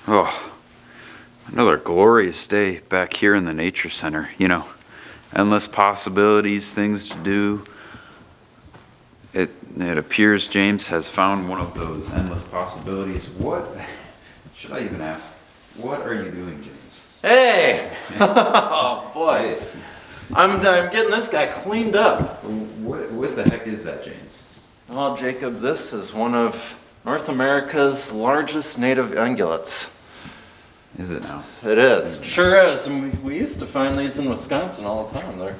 Oh, another glorious day back here in the Nature Center. Endless possibilities, things to do. It appears James has found one of those endless possibilities. What, should I even ask, what are you doing, James? Hey! Oh boy. I'm getting this guy cleaned up. What the heck is that, James? Well, Jacob, this is one of North America's largest native ungulates. Is it now? It is. Sure is. And we used to find these in Wisconsin all the time.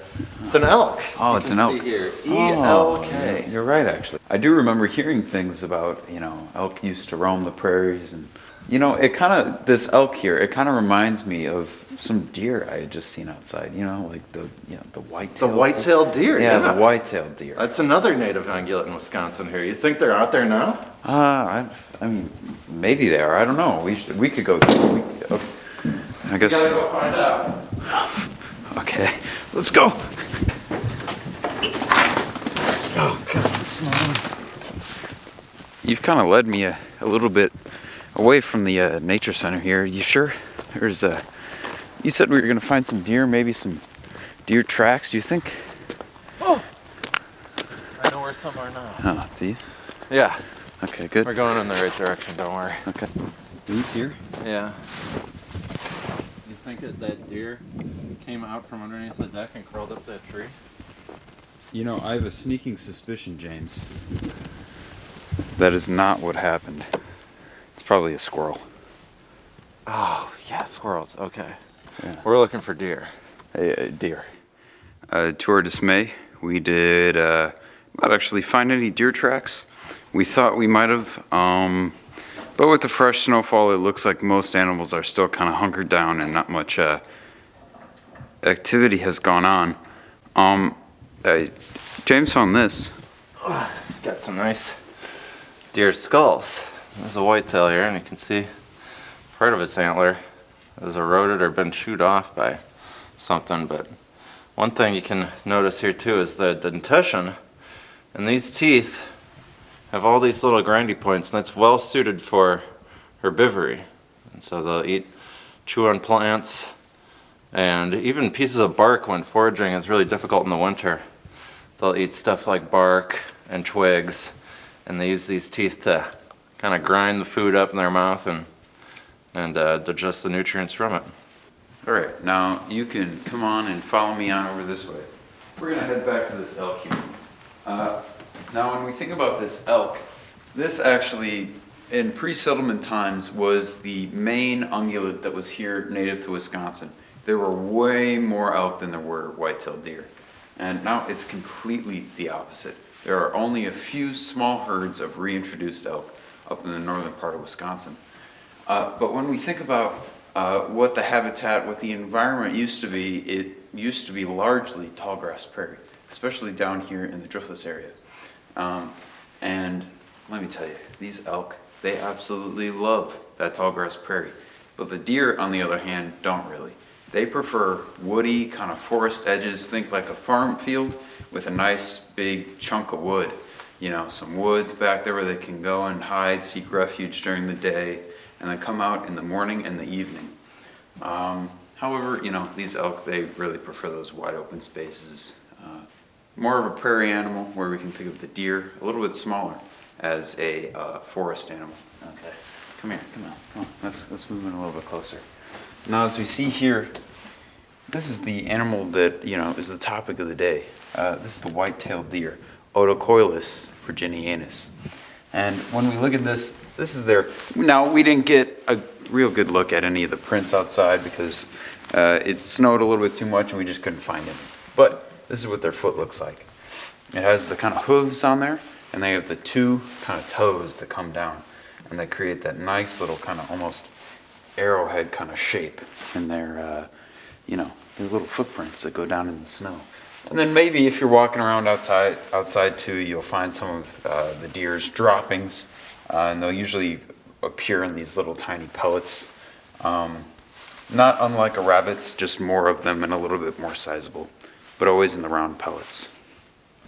It's an elk. Oh, it's an elk. See here. Oh, ELK. you're right, actually. I do remember hearing things about, elk used to roam the prairies, and this elk here, it kind of reminds me of some deer I had just seen outside. Like the white-tailed. The white-tailed deer. Yeah, the white-tailed deer. That's another native ungulate in Wisconsin here. You think they're out there now? I mean, maybe they are. I don't know. We could go. I guess. Gotta go find out. Okay, let's go. Oh God. You've kind of led me a little bit away from the nature center here. You sure? You said we were gonna find some deer, maybe some deer tracks. Do you think? Oh, I know where some are now. Oh, do you? Yeah. Okay, good. We're going in the right direction, don't worry. Okay. These here? Yeah. You think that deer came out from underneath the deck and crawled up that tree? I have a sneaking suspicion, James. That is not what happened. It's probably a squirrel. Oh, yeah, squirrels. Okay. Yeah. We're looking for deer. Deer. To our dismay, we did not actually find any deer tracks. We thought we might have, but with the fresh snowfall, it looks like most animals are still kind of hunkered down and not much activity has gone on. James found this. Got some nice deer skulls. There's a whitetail here, and you can see part of its antler is eroded or been chewed off by something. But one thing you can notice here too is the dentition, and these teeth have all these little grindy points, and that's well suited for herbivory. And so they'll chew on plants, and even pieces of bark when foraging is really difficult in the winter. They'll eat stuff like bark and twigs, and they use these teeth to kind of grind the food up in their mouth and digest the nutrients from it. All right, now you can come on and follow me on over this way. We're gonna head back to this elk here. Now, when we think about this elk, this actually, in pre-settlement times, was the main ungulate that was here native to Wisconsin. There were way more elk than there were white-tailed deer. And now it's completely the opposite. There are only a few small herds of reintroduced elk up in the northern part of Wisconsin. But when we think about what the habitat, what the environment used to be, it used to be largely tall grass prairie, especially down here in the driftless area. And let me tell you, these elk, they absolutely love that tall grass prairie. But the deer, on the other hand, don't really. They prefer woody, kind of forest edges, think like a farm field with a nice big chunk of wood. Some woods back there where they can go and hide, seek refuge during the day, and then come out in the morning and the evening. However, these elk, they really prefer those wide open spaces. More of a prairie animal, where we can think of the deer, a little bit smaller, as a forest animal. Okay, come here, come on. Let's move in a little bit closer. Now, as we see here, this is the animal that, is the topic of the day. This is the white-tailed deer, Otocoilus virginianus. And when we look at this, this is their... Now, we didn't get a real good look at any of the prints outside because it snowed a little bit too much and we just couldn't find any. But this is what their foot looks like. It has the kind of hooves on there, and they have the two kind of toes that come down, and they create that nice little kind of almost arrowhead kind of shape in their, their little footprints that go down in the snow. And then maybe if you're walking around outside too, you'll find some of the deer's droppings, and they'll usually appear in these little tiny pellets. Not unlike a rabbit's, just more of them and a little bit more sizable, but always in the round pellets.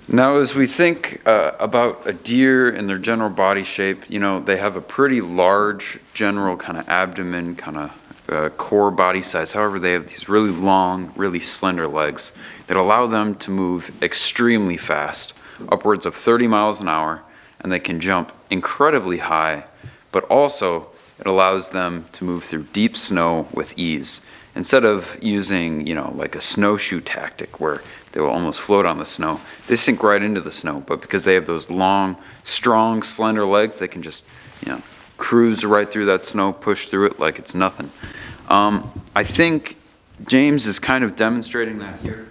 Now, as we think about a deer and their general body shape, you know, they have a pretty large general kind of abdomen, kind of core body size. However, they have these really long, really slender legs that allow them to move extremely fast, upwards of 30 miles an hour, and they can jump incredibly high, but also it allows them to move through deep snow with ease. Instead of using, you know, like a snowshoe tactic where they will almost float on the snow, they sink right into the snow. But because they have those long, strong, slender legs, they can just, you know, cruise right through that snow, push through it like it's nothing. I think James is kind of demonstrating that here.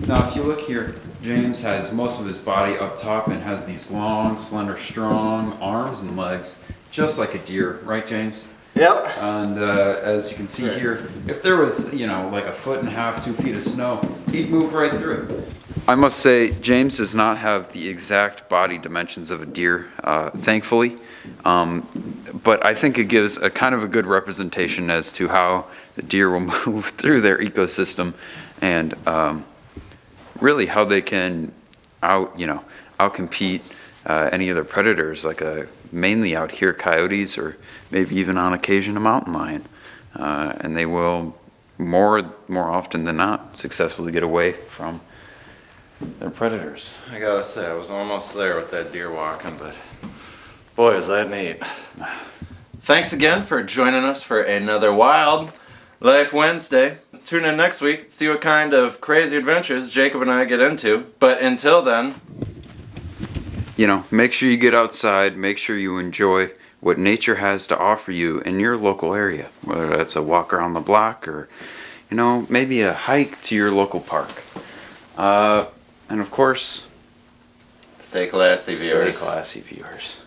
Now, if you look here, James has most of his body up top and has these long, slender, strong arms and legs, just like a deer, right, James? Yep. And as you can see here, if there was, you know, like 1.5 feet, 2 feet of snow, he'd move right through it. I must say, James does not have the exact body dimensions of a deer, thankfully. But I think it gives a kind of a good representation as to how the deer will move through their ecosystem and really how they can outcompete any other predators, like mainly out here coyotes, or maybe even on occasion a mountain lion, and they will more often than not successfully get away from their predators. I gotta say, I was almost there with that deer walking, but boy, is that neat. Thanks again for joining us for another Wild Life Wednesday. Tune in next week, see what kind of crazy adventures Jacob and I get into. But until then, you know, make sure you get outside, make sure you enjoy what nature has to offer you in your local area, whether that's a walk around the block or, you know, maybe a hike to your local park. And of course, stay classy, viewers. Stay classy, viewers.